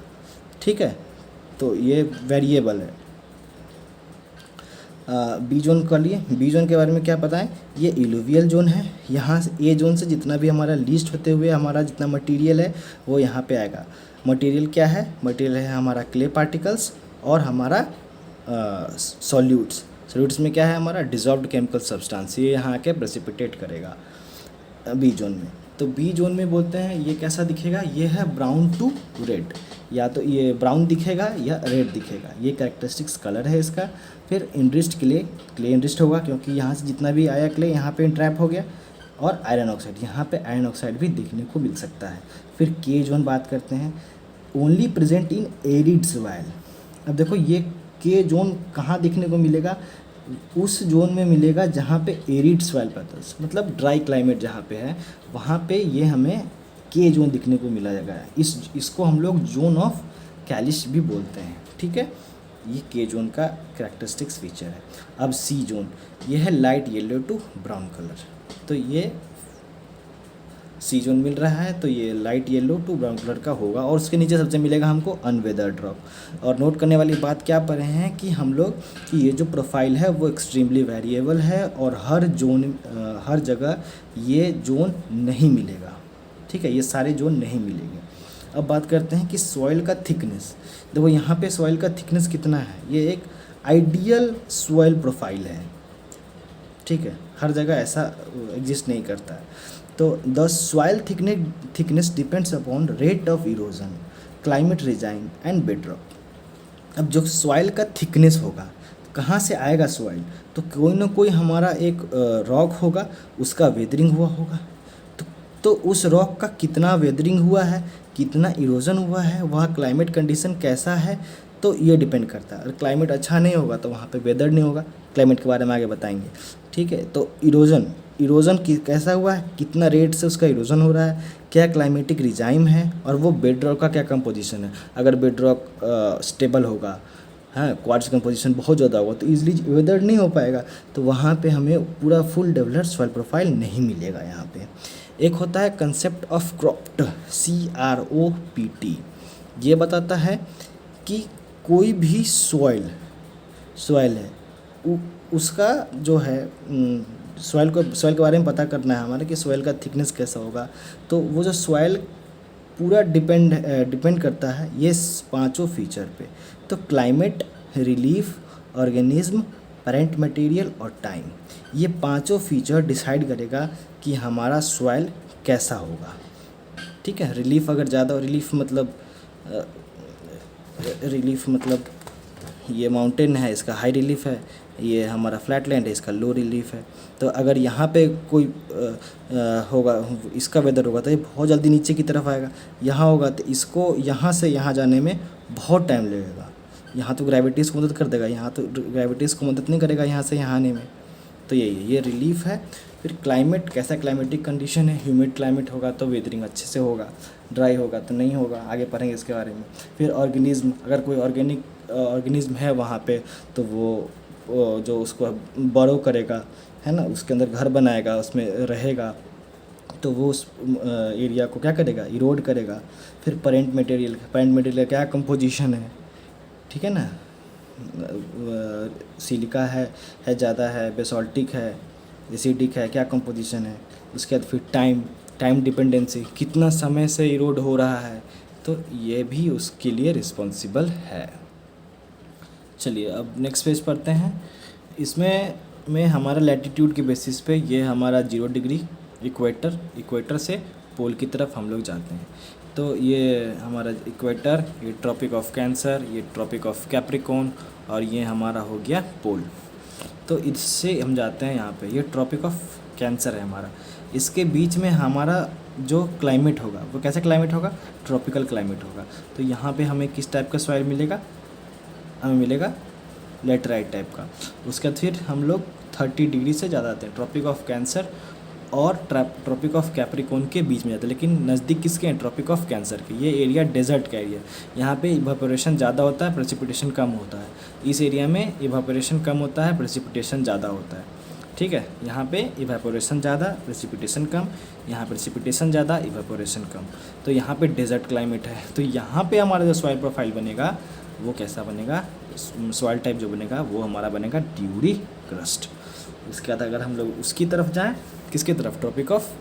ठीक है, तो ये वेरिएबल है। बी जोन कर लिए। बी जोन के बारे में क्या पता है, ये इलुवियल जोन है। यहाँ से ए जोन से जितना भी हमारा लीस्ट होते हुए हमारा जितना मटेरियल है वो यहाँ पे आएगा। मटेरियल क्या है, मटेरियल है हमारा क्ले पार्टिकल्स और हमारा सॉल्यूट्स। सॉल्यूट्स में क्या है हमारा डिजॉल्व्ड केमिकल सब्सटेंस, ये यहाँ के प्रेसिपिटेट करेगा बी जोन में। तो बी जोन में बोलते हैं ये कैसा दिखेगा, ये है ब्राउन टू रेड, या तो ये ब्राउन दिखेगा या रेड दिखेगा, ये कैरेक्टरिस्टिक्स कलर है इसका। फिर इनरिच्ड क्ले इनरिच्ड होगा क्योंकि यहाँ से जितना भी आया क्ले यहाँ पे इंट्रैप हो गया। और आयरन ऑक्साइड, यहाँ पे आयरन ऑक्साइड भी देखने को मिल सकता है। फिर के जोन बात करते हैं, only present in arid soil. अब देखो ये के जोन कहाँ देखने को मिलेगा, उस जोन में मिलेगा जहाँ पे एरिड सॉइल पैटर्न्स, मतलब ड्राई क्लाइमेट जहाँ पे है वहाँ पे ये हमें के जोन दिखने को मिला जाएगा। इसको हम लोग जोन ऑफ कैलिस भी बोलते हैं, ठीक है। ये के जोन का कैरेक्टरिस्टिक्स फीचर है। अब सी जोन, ये है light yellow to brown colour, तो ये सी जोन मिल रहा है, तो ये light yellow to brown colour का होगा। और उसके नीचे सबसे मिलेगा हमको अनवेदर्ड रॉक। और नोट करने वाली बात क्या पढ़े हैं कि हम लोग कि ये जो प्रोफाइल है वो एक्सट्रीमली वेरिएबल है और हर जगह ये जोन नहीं मिलेगा, ठीक है, ये सारे जोन नहीं मिलेंगे। अब बात करते हैं कि सॉइल का थिकनेस। देखो यहाँ पे सॉइल का थिकनेस कितना है, ये एक आइडियल सॉइल प्रोफाइल है, ठीक है, हर जगह ऐसा एग्जिस्ट नहीं करता है। तो the soil thickness depends upon rate of erosion, climate resign and bedrock. अब जो सॉइल का थिकनेस होगा, कहाँ से आएगा सॉइल, तो कोई ना कोई हमारा एक रॉक होगा, उसका वेदरिंग हुआ होगा। तो उस रॉक का कितना वेदरिंग हुआ है, कितना इरोजन हुआ है, वहाँ क्लाइमेट कंडीशन कैसा है, तो ये डिपेंड करता है। अगर क्लाइमेट अच्छा नहीं होगा तो वहाँ पे वेदर नहीं होगा, क्लाइमेट के बारे में आगे बताएंगे, ठीक है। तो इरोजन कैसा हुआ है, कितना रेट से उसका इरोजन हो रहा है, क्या क्लाइमेटिक रिजाइम है, और वो बेड रॉक का क्या कंपोजिशन है। अगर बेड रॉक स्टेबल होगा, हाँ, क्वार्ट्ज कंपोजिशन बहुत ज़्यादा होगा तो ईजिली वेदर नहीं हो पाएगा, तो वहाँ पे हमें पूरा फुल डेवलप्ड सॉइल प्रोफाइल नहीं मिलेगा। यहाँ पे एक होता है कंसेप्ट ऑफ क्रॉप्ड, CROPT, ये बताता है कि कोई भी सॉइल है उसका जो है सॉइल के बारे में पता करना है हमारा कि सॉइल का थिकनेस कैसा होगा। तो वो जो सॉइल पूरा डिपेंड करता है ये पांचों फीचर पे। तो climate, relief, organism, parent material और टाइम, ये पांचों फीचर डिसाइड करेगा कि हमारा सॉइल कैसा होगा, ठीक है। रिलीफ अगर ज़्यादा, रिलीफ मतलब ये माउंटेन है, इसका हाई रिलीफ है, ये हमारा फ्लैट लैंड है, इसका लो रिलीफ है। तो अगर यहाँ पे कोई होगा, इसका वेदर होगा तो ये बहुत जल्दी नीचे की तरफ आएगा। यहाँ होगा तो इसको यहाँ से यहाँ जाने में बहुत टाइम लगेगा। यहाँ तो ग्रेविटीज़ को मदद कर देगा, यहाँ तो ग्रेविटीज़ को मदद नहीं करेगा यहाँ से यहाँ आने में। तो ये रिलीफ है। फिर क्लाइमेट, कैसा क्लाइमेटिक कंडीशन है, ह्यूमिड क्लाइमेट होगा तो वेदरिंग अच्छे से होगा, ड्राई होगा तो नहीं होगा, आगे पढ़ेंगे इसके बारे में। फिर ऑर्गेनिज्म, अगर कोई ऑर्गेनिज्म है वहाँ पे तो वो जो उसको बरो करेगा, है ना, उसके अंदर घर बनाएगा, उसमें रहेगा, तो वो उस एरिया को क्या करेगा, इरोड करेगा। फिर पेरेंट मटेरियल क्या कंपोजिशन है, ठीक है ना, सिलिका है ज़्यादा है, बेसॉल्टिक है, एसिडिक है, क्या कंपोजिशन है। उसके बाद फिर टाइम डिपेंडेंसी, कितना समय से इरोड हो रहा है, तो ये भी उसके लिए रिस्पॉन्सिबल है। चलिए अब नेक्स्ट पेज पढ़ते हैं। इसमें हमारा लैटिट्यूड के बेसिस पे ये हमारा 0 डिग्री इक्वेटर से पोल की तरफ हम लोग जाते हैं। तो ये हमारा इक्वेटर, ये ट्रॉपिक ऑफ कैंसर, ये ट्रॉपिक ऑफ कैप्रिकॉर्न, और ये हमारा हो गया पोल। तो इससे हम जाते हैं यहाँ पे, ये ट्रॉपिक ऑफ कैंसर है हमारा। इसके बीच में हमारा जो क्लाइमेट होगा वो कैसा क्लाइमेट होगा, ट्रॉपिकल क्लाइमेट होगा। तो यहाँ पे हमें किस टाइप का सॉइल मिलेगा, हमें मिलेगा लेटराइट टाइप का। उसके बाद फिर हम लोग 30 डिग्री से ज़्यादा आते हैं, ट्रॉपिक ऑफ कैंसर और ट्रॉपिक ऑफ कैप्रिकॉर्न के बीच में जाते हैं, लेकिन नज़दीक किसके हैं, ट्रॉपिक ऑफ कैंसर के। ये एरिया डेजर्ट का एरिया, यहाँ पे इवापोरेशन ज़्यादा होता है, प्रेसिपिटेशन कम होता है। इस एरिया में इवापोरेशन कम होता है, प्रेसिपिटेशन ज़्यादा होता है, ठीक है। यहाँ पे इवापोरेशन ज़्यादा, प्रेसिपिटेशन कम, यहाँ प्रेसिपिटेशन ज़्यादा, इवापोरेशन कम। तो यहाँ पे डेजर्ट क्लाइमेट है। तो यहाँ पे हमारा जो सॉइल प्रोफाइल बनेगा वो कैसा बनेगा, सॉइल टाइप जो बनेगा वो हमारा बनेगा ड्यूरी क्रस्ट। इसके बाद अगर हम लोग उसकी तरफ जाएँ, किसकी तरफ, ट्रॉपिक ऑफ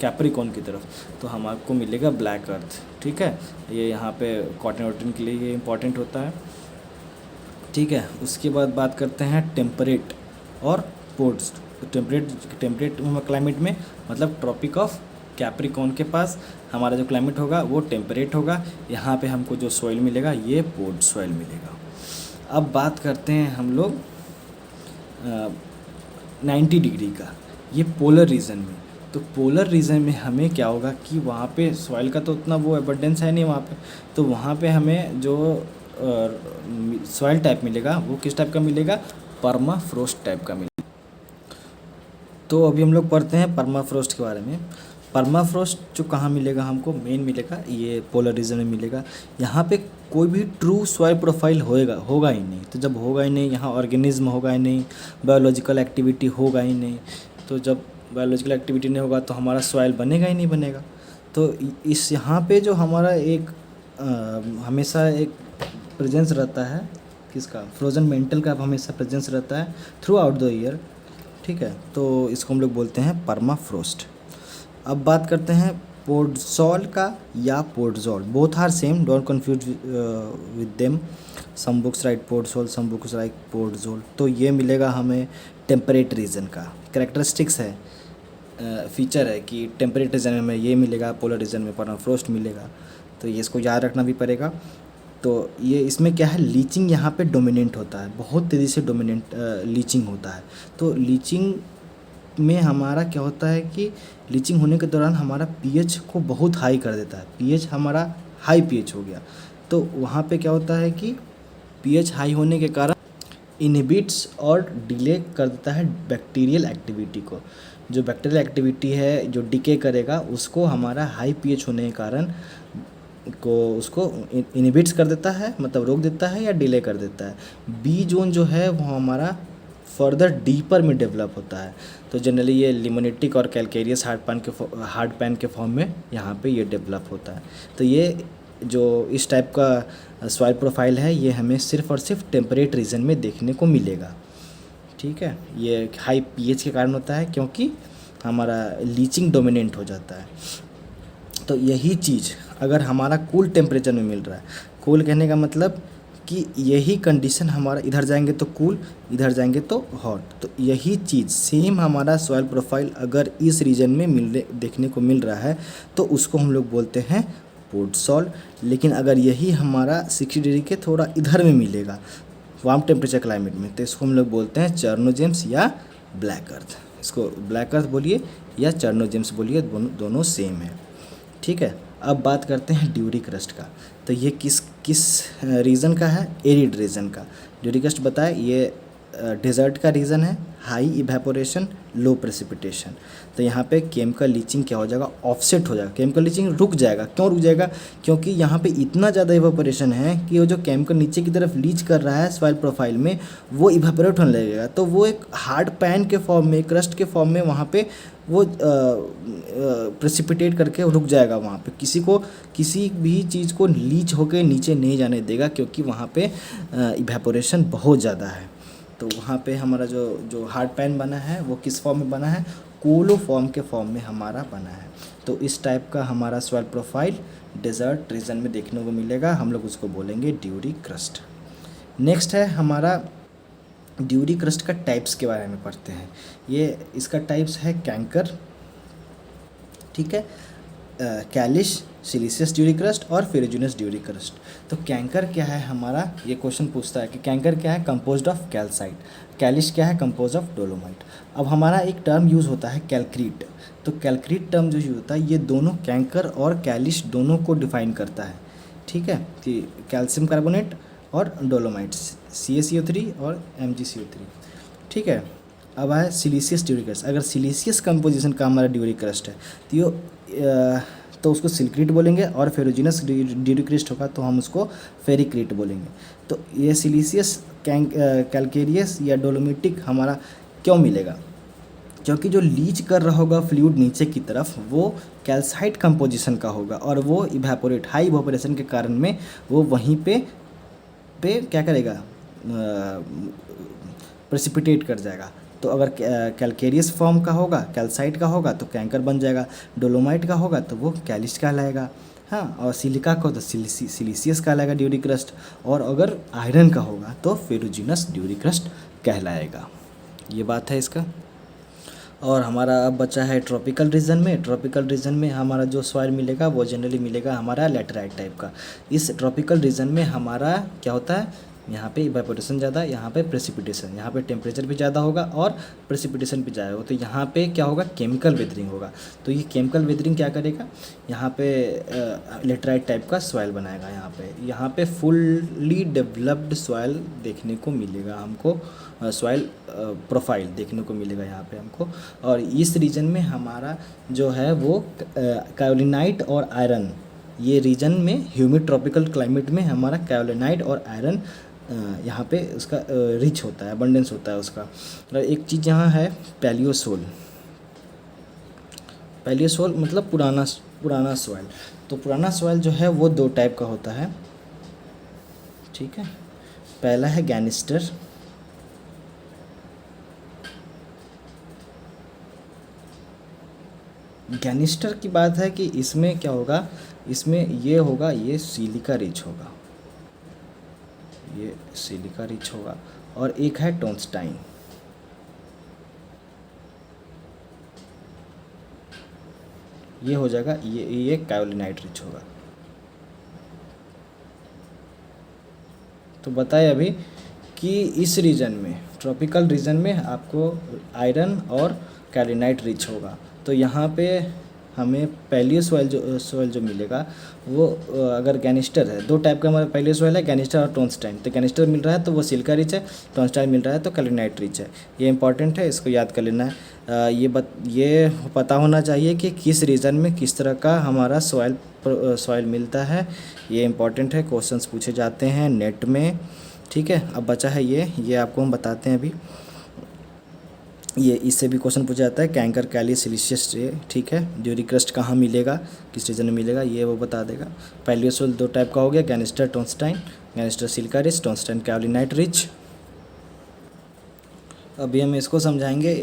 कैप्रिकॉर्न की तरफ, तो हमको मिलेगा ब्लैक अर्थ। ठीक है, ये यहाँ पे कॉटन वॉटन के लिए ये इंपॉर्टेंट होता है। ठीक है, उसके बाद बात करते हैं टेम्परेट और पोर्ट्स। टेम्परेट क्लाइमेट में मतलब ट्रॉपिक ऑफ कैप्रिकॉर्न के पास हमारा जो क्लाइमेट होगा वो टेम्परेट होगा। यहाँ पे हमको जो सॉइल मिलेगा ये पोर्ट सॉइल मिलेगा। अब बात करते हैं हम लोग 90 डिग्री का, ये पोलर रीजन में। तो पोलर रीजन में हमें क्या होगा कि वहाँ पे सॉइल का तो उतना वो एबंडेंस है नहीं वहाँ पे, तो वहाँ पे हमें जो सॉइल टाइप मिलेगा वो किस टाइप का मिलेगा, परमाफ्रोस्ट टाइप का मिलेगा। तो अभी हम लोग पढ़ते हैं परमाफ्रोस्ट के बारे में। परमाफ्रोस्ट जो कहाँ मिलेगा हमको, मेन मिलेगा ये पोलर रीजन में मिलेगा। यहाँ पे कोई भी ट्रू सॉइल प्रोफाइल होगा ही नहीं। तो जब होगा ही नहीं, यहाँ ऑर्गेनिज्म होगा ही नहीं, बायोलॉजिकल एक्टिविटी होगा ही नहीं। तो जब बायोलॉजिकल एक्टिविटी नहीं होगा तो हमारा सॉइल बनेगा ही नहीं बनेगा। तो इस यहाँ पे जो हमारा एक हमेशा एक प्रेजेंस रहता है किसका, फ्रोजन मेंटल का हमेशा प्रेजेंस रहता है थ्रू आउट द ईयर। ठीक है, तो इसको हम लोग बोलते हैं परमाफ्रोस्ट। अब बात करते हैं पोडसॉल का या podzol, both are same, don't confuse with them. Some books write podsol, some books write podzol. तो ये मिलेगा हमें टेम्परेट रीजन का, कैरेक्टरिस्टिक्स है, फीचर है कि टेम्परेट रीजन में ये मिलेगा, पोलर रीजन में परमाफ्रोस्ट मिलेगा। तो ये इसको याद रखना भी पड़ेगा। तो ये इसमें क्या है, लीचिंग यहाँ पे डोमिनेंट होता है, बहुत तेज़ी से डोमिनेंट लीचिंग होता है। तो लीचिंग में हमारा क्या होता है कि लीचिंग होने के दौरान हमारा पीएच को बहुत हाई कर देता है, पीएच हमारा हाई पीएच हो गया। तो वहाँ पे क्या होता है कि पीएच हाई होने के कारण इनहिबिट्स और डिले कर देता है बैक्टीरियल एक्टिविटी को। जो बैक्टीरियल एक्टिविटी है जो डिके करेगा उसको हमारा हाई पीएच होने के कारण को उसको इनहिबिट्स कर देता है, मतलब रोक देता है या डिले कर देता है। बी जोन जो है वो हमारा फर्दर डीपर में डेवलप होता है। तो जनरली ये लिमोनेटिक और कैलकेरियस हार्ड पैन के फॉर्म में यहाँ पे ये डेवलप होता है। तो ये जो इस टाइप का सॉइल प्रोफाइल है ये हमें सिर्फ और सिर्फ टेम्परेट रीजन में देखने को मिलेगा। ठीक है, ये हाई पीएच के कारण होता है क्योंकि हमारा लीचिंग डोमिनेंट हो जाता है। तो यही चीज़ अगर हमारा कूल टेम्परेचर में मिल रहा है, कूल कहने का मतलब कि यही कंडीशन हमारा इधर जाएंगे तो कूल, इधर जाएंगे तो हॉट। तो यही चीज़ सेम हमारा सॉइल प्रोफाइल अगर इस रीजन में देखने को मिल रहा है तो उसको हम लोग बोलते हैं पोडसॉल। लेकिन अगर यही हमारा 60 डिग्री के थोड़ा इधर में मिलेगा वार्म टेम्परेचर क्लाइमेट में, तो इसको हम लोग बोलते हैं चर्नोजेम्स या ब्लैक अर्थ। इसको ब्लैक अर्थ बोलिए या चर्नोजेम्स बोलिए, दोनों सेम है। ठीक है, अब बात करते हैं ड्यूरी क्रस्ट का। तो ये किस रीजन का है, एरिड रीजन का। ड्यूरी क्रस्ट बताए ये डेजर्ट का रीजन है, हाई इवेपोरेशन, लो प्रेसिपिटेशन। तो यहाँ पे केमिकल लीचिंग क्या हो जाएगा, ऑफसेट हो जाएगा, केमिकल लीचिंग रुक जाएगा। क्यों रुक जाएगा, क्योंकि यहाँ पे इतना ज़्यादा इवेपोरेशन है कि वो जो केमिकल नीचे की तरफ लीच कर रहा है सॉइल प्रोफाइल में वो इवेपोरेट होने लगेगा। तो वो एक हार्ड पैन के फॉर्म में, क्रस्ट के फॉर्म में वहाँ पे वो प्रेसिपिटेट करके रुक जाएगा। वहाँ पे किसी भी चीज़ को लीच होकर नीचे नहीं जाने देगा क्योंकि वहाँ पे इवेपोरेशन बहुत ज़्यादा है। तो वहाँ पे हमारा जो हार्ड पैन बना है वो किस फॉर्म में बना है, कोलोफॉर्म के फॉर्म में हमारा बना है। तो इस टाइप का हमारा सॉइल प्रोफाइल डेजर्ट रीजन में देखने को मिलेगा, हम लोग उसको बोलेंगे ड्यूरी क्रस्ट। नेक्स्ट है हमारा ड्यूरी क्रस्ट का टाइप्स के बारे में पढ़ते हैं। ये इसका टाइप्स है कैंकर, ठीक है, कैलिश, सिलिशियस ड्यूरी क्रस्ट और फेरेजिनस ड्यूरी क्रस्ट। तो कैंकर क्या है हमारा, ये क्वेश्चन पूछता है कि कैंकर क्या है, कंपोज्ड ऑफ कैल्साइट। कैलिश क्या है, कंपोज ऑफ डोलोमाइट। अब हमारा एक टर्म यूज़ होता है कैलक्रीट। तो कैलक्रीट टर्म जो यूज़ होता है ये दोनों कैंकर और कैलिश दोनों को डिफाइन करता है। ठीक है, कि कैल्शियम कार्बोनेट और डोलोमाइट, CaCO3 और MgCO3। ठीक है, अब आए सिलिशियस ड्यूरी क्रस्ट। अगर सिलिशियस कंपोजिशन का हमारा ड्यूरी क्रस्ट है तो उसको सिल्क्रीट बोलेंगे, और फेरोजिनस ड्यूरी क्रस्ट होगा तो हम उसको फेरिक्रीट बोलेंगे। तो ये सिलिशियस कैलकेरियस या डोलोमिटिक हमारा क्यों मिलेगा, क्योंकि जो लीच कर रहा होगा फ्लूइड नीचे की तरफ वो कैल्साइट कंपोजिशन का होगा और वो इवेपोरेट, हाई इवेपोरेशन के कारण में वो वहीं पे पे क्या करेगा, प्रेसिपिटेट कर जाएगा। तो अगर कैलकेरियस फॉर्म का होगा, कैल्साइट का होगा तो कैंकर बन जाएगा, डोलोमाइट का होगा तो वो कैलिस्ट कहलाएगा। हाँ, और सिलिका का हो तो सिलिसियस कहलाएगा ड्यूरिक क्रस्ट, और अगर आयरन का होगा तो फेरुजिनस ड्यूरिक क्रस्ट कहलाएगा। ये बात है इसका। और हमारा अब बचा है ट्रॉपिकल रीजन में। ट्रॉपिकल रीजन में हमारा जो सॉइल मिलेगा वो जनरली मिलेगा हमारा लैटेराइट टाइप का। इस ट्रॉपिकल रीजन में हमारा क्या होता है, यहाँ पे इवेपोरेशन ज़्यादा, यहाँ पे प्रेसिपिटेशन, यहाँ पे टेम्परेचर भी ज़्यादा होगा और प्रेसिपिटेशन भी ज़्यादा होगा। तो यहाँ पे क्या होगा, केमिकल वेदरिंग होगा। तो ये केमिकल वेदरिंग क्या करेगा, यहाँ पे लेटराइट टाइप का सॉइल बनाएगा। यहाँ पे फुल्ली डेवलप्ड सॉइल देखने को मिलेगा हमको, सॉइल प्रोफाइल देखने को मिलेगा यहाँ पे हमको। और इस रीजन में हमारा जो है वो कायोलिनाइट और आयरन, ये रीजन में ह्यूमिड ट्रॉपिकल क्लाइमेट में हमारा कायोलिनाइट और आयरन यहाँ पे उसका रिच होता है, अबंडेंस होता है उसका। और एक चीज़ यहाँ है पैलियोसोल। पैलियोसोल मतलब पुराना सॉइल। तो पुराना सॉइल जो है वो दो टाइप का होता है, ठीक है। पहला है गैनिस्टर, गैनिस्टर की बात है कि इसमें क्या होगा, इसमें ये होगा, ये सिलिका रिच होगा, ये सिलिका रिच होगा। और एक है टोन्स्टाइन, ये हो जाएगा, ये कायोलिनाइट रिच होगा। तो बताए अभी कि इस रीजन में, ट्रॉपिकल रीजन में आपको आयरन और कायोलिनाइट रिच होगा। तो यहाँ पे हमें पैलियो सॉइल जो मिलेगा वो अगर गैनिस्टर है, दो टाइप का हमारा पैलियो सॉइल है, गैनिस्टर और टोन्स्टाइन। तो गैनिस्टर मिल रहा है तो वो सिलिका रिच है, टोन्स्टाइन मिल रहा है तो कायोलिनाइट रिच है। ये इंपॉर्टेंट है, इसको याद कर लेना है। ये पता होना चाहिए कि किस रीजन में किस तरह का हमारा सॉइल मिलता है। ये इंपॉर्टेंट है, क्वेश्चंस पूछे जाते हैं नेट में, ठीक है। अब बचा है ये आपको हम बताते हैं अभी। ये इससे भी क्वेश्चन पूछा जाता है, कैंकर कैली सिलिशियस से, ठीक है। ड्यूरिक क्रस्ट कहाँ मिलेगा, किस रीजन में मिलेगा, ये वो बता देगा। पैलियोसोल दो टाइप का हो गया, गैनिस्टर टोन्स्टाइन, गैनिस्टर सिलिका रिच, टोन्स्टाइन कायोलिनाइट रिच। अभी हम इसको समझाएंगे,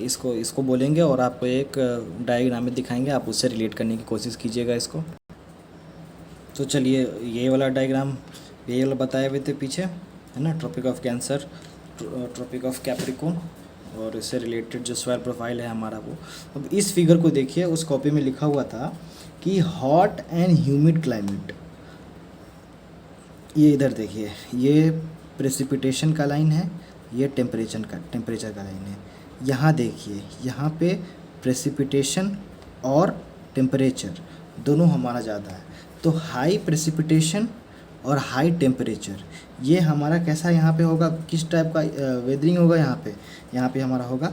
इसको बोलेंगे और आपको एक डायग्राम में दिखाएंगे, आप उससे रिलेट करने की कोशिश कीजिएगा इसको। तो चलिए, ये वाला डायग्राम, ये वाला बताए हुए थे पीछे, है ना, tropic of cancer, tropic of capricorn, और इससे रिलेटेड जो सॉइल प्रोफाइल है हमारा वो। अब इस फिगर को देखिए, उस कॉपी में लिखा हुआ था कि हॉट एंड ह्यूमिड क्लाइमेट। ये इधर देखिए, ये प्रेसिपिटेशन का लाइन है, ये टेम्परेचर का लाइन है। यहाँ देखिए, यहाँ पे प्रेसिपिटेशन और टेम्परेचर दोनों हमारा ज़्यादा है। तो हाई प्रेसिपिटेशन और हाई टेम्परेचर, ये हमारा कैसा यहाँ पे होगा, किस टाइप का वेदरिंग होगा यहाँ पे हमारा होगा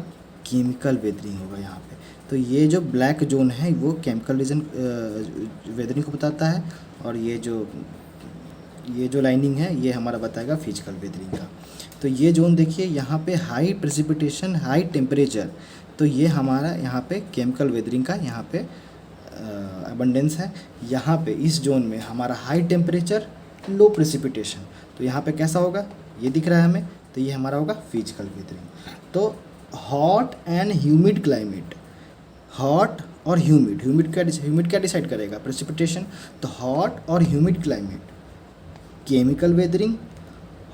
केमिकल वेदरिंग होगा यहाँ पे। तो ये जो ब्लैक जोन है वो केमिकल रीजन वेदरिंग को बताता है, और ये जो लाइनिंग है ये हमारा बताएगा फिजिकल वेदरिंग का। तो ये जोन देखिए, यहाँ पे हाई प्रेसिपिटेशन, हाई टेम्परेचर, तो ये हमारा यहाँ पे केमिकल वेदरिंग का यहाँ पे अबंडेंस है। यहाँ पे इस जोन में हमारा हाई टेम्परेचर, लो प्रेसिपिटेशन, तो यहाँ पे कैसा होगा, ये दिख रहा है हमें, तो ये हमारा होगा फिजिकल वेदरिंग। तो hot and humid climate, hot और ह्यूमिड क्या डिसाइड करेगा, प्रेसिपिटेशन। तो हॉट और humid climate chemical weathering,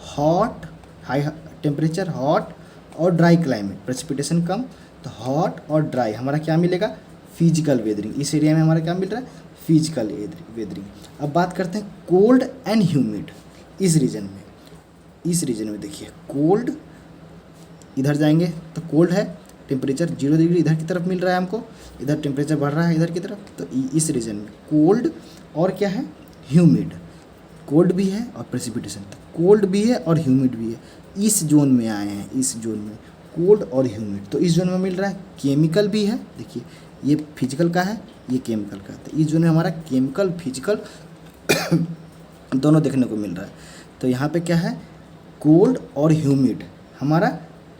hot high temperature hot और ड्राई क्लाइमेट प्रेसिपिटेशन कम, तो हॉट और ड्राई हमारा क्या मिलेगा, फिजिकल वेदरिंग। इस एरिया में हमारा क्या मिल रहा है, फिजिकल वेदरिंग। अब बात करते हैं कोल्ड एंड ह्यूमिड। इस रीजन में देखिए, कोल्ड, इधर जाएंगे तो कोल्ड है, टेम्परेचर 0 डिग्री इधर की तरफ मिल रहा है हमको, इधर टेम्परेचर बढ़ रहा है इधर की तरफ। तो इस रीजन में कोल्ड और क्या है, ह्यूमिड। कोल्ड भी है और प्रेसिपिटेशन, कोल्ड भी है और ह्यूमिड भी है। इस जोन में आए हैं, इस जोन में कोल्ड और ह्यूमिड। तो इस जोन में मिल रहा है केमिकल भी है, देखिए ये फिजिकल का है, ये केमिकल का है। तो इस जोन में हमारा केमिकल फिजिकल दोनों देखने को मिल रहा है। तो यहाँ पे क्या है, कोल्ड और ह्यूमिड, हमारा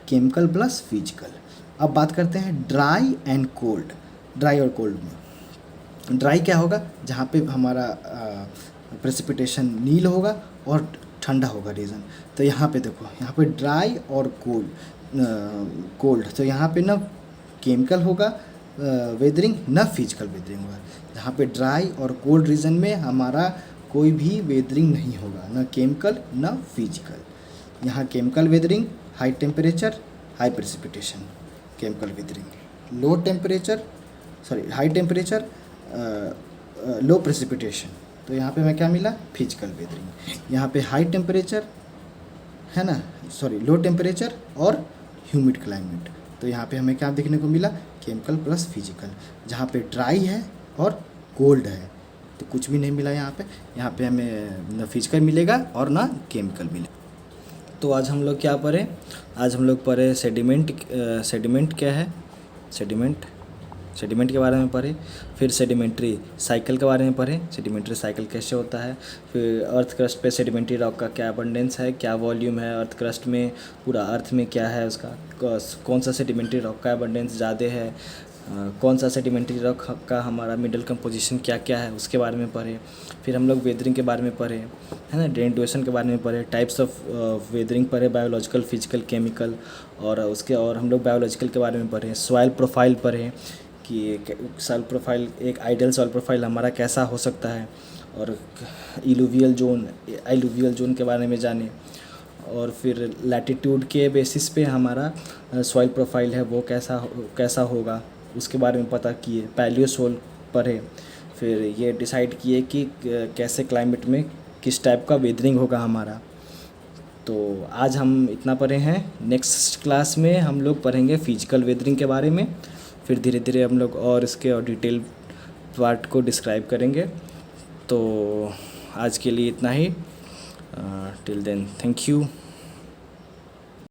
केमिकल प्लस फिजिकल। अब बात करते हैं ड्राई एंड कोल्ड। ड्राई और कोल्ड में, ड्राई क्या होगा, जहाँ पे हमारा प्रेसिपिटेशन नील होगा और ठंडा होगा रीजन। तो यहाँ पे देखो, यहाँ पे ड्राई और कोल्ड, तो यहाँ पे ना केमिकल होगा वेदरिंग, ना फिजिकल वेदरिंग होगा। यहाँ पे ड्राई और कोल्ड रीजन में हमारा कोई भी वेदरिंग नहीं होगा, ना केमिकल ना फिजिकल। यहाँ chemical weathering high temperature high precipitation, chemical weathering low temperature high temperature low precipitation. तो यहाँ पे मैं क्या मिला, फिजिकल वेदरिंग। यहाँ पे हाई टेम्परेचर है ना, लो टेम्परेचर और ह्यूमिड क्लाइमेट। तो यहाँ पे हमें क्या देखने को मिला, केमिकल प्लस फिजिकल। जहाँ पे ड्राई है और कोल्ड है तो कुछ भी नहीं मिला यहाँ पे हमें ना फिजिकल मिलेगा और ना केमिकल मिलेगा। तो आज हम लोग क्या पढ़े, आज हम लोग पढ़े सेडिमेंट क्या है, सेडिमेंट के बारे में पढ़े। फिर सेडिमेंट्री साइकिल के बारे में पढ़े, सेडिमेंट्री साइकिल कैसे होता है। फिर अर्थ क्रस्ट पे सेडिमेंट्री रॉक का क्या अबंडेंस है, क्या वॉल्यूम है अर्थ क्रस्ट में, पूरा अर्थ में क्या है उसका, कौन सा सेडिमेंट्री रॉक का अबंडेंस ज़्यादा है, कौन सा सेडिमेंट्री रॉक का हमारा मिडल कंपोजिशन क्या क्या है उसके बारे में पढ़े। फिर हम लोग वेदरिंग के बारे में पढ़े, है ना, ड्रेन के बारे में पढ़े, टाइप्स ऑफ वेदरिंग पढ़े, बायोलॉजिकल फिजिकल केमिकल, और हम लोग बायोलॉजिकल के बारे में पढ़े। सॉइल प्रोफाइल पढ़े कि सॉइल प्रोफाइल, एक आइडियल सॉइल प्रोफाइल हमारा कैसा हो सकता है, और इलुवियल जोन के बारे में जाने। और फिर लैटिट्यूड के बेसिस पे हमारा सॉइल प्रोफाइल है वो कैसा होगा उसके बारे में पता किए। पैलियोसोल पढ़े, फिर ये डिसाइड किए कि कैसे क्लाइमेट में किस टाइप का वेदरिंग होगा हमारा। तो आज हम इतना पढ़े हैं। नेक्स्ट क्लास में हम लोग पढ़ेंगे फिजिकल वेदरिंग के बारे में। फिर धीरे धीरे हम लोग और इसके और डिटेल पार्ट को डिस्क्राइब करेंगे। तो आज के लिए इतना ही। Till then, thank you.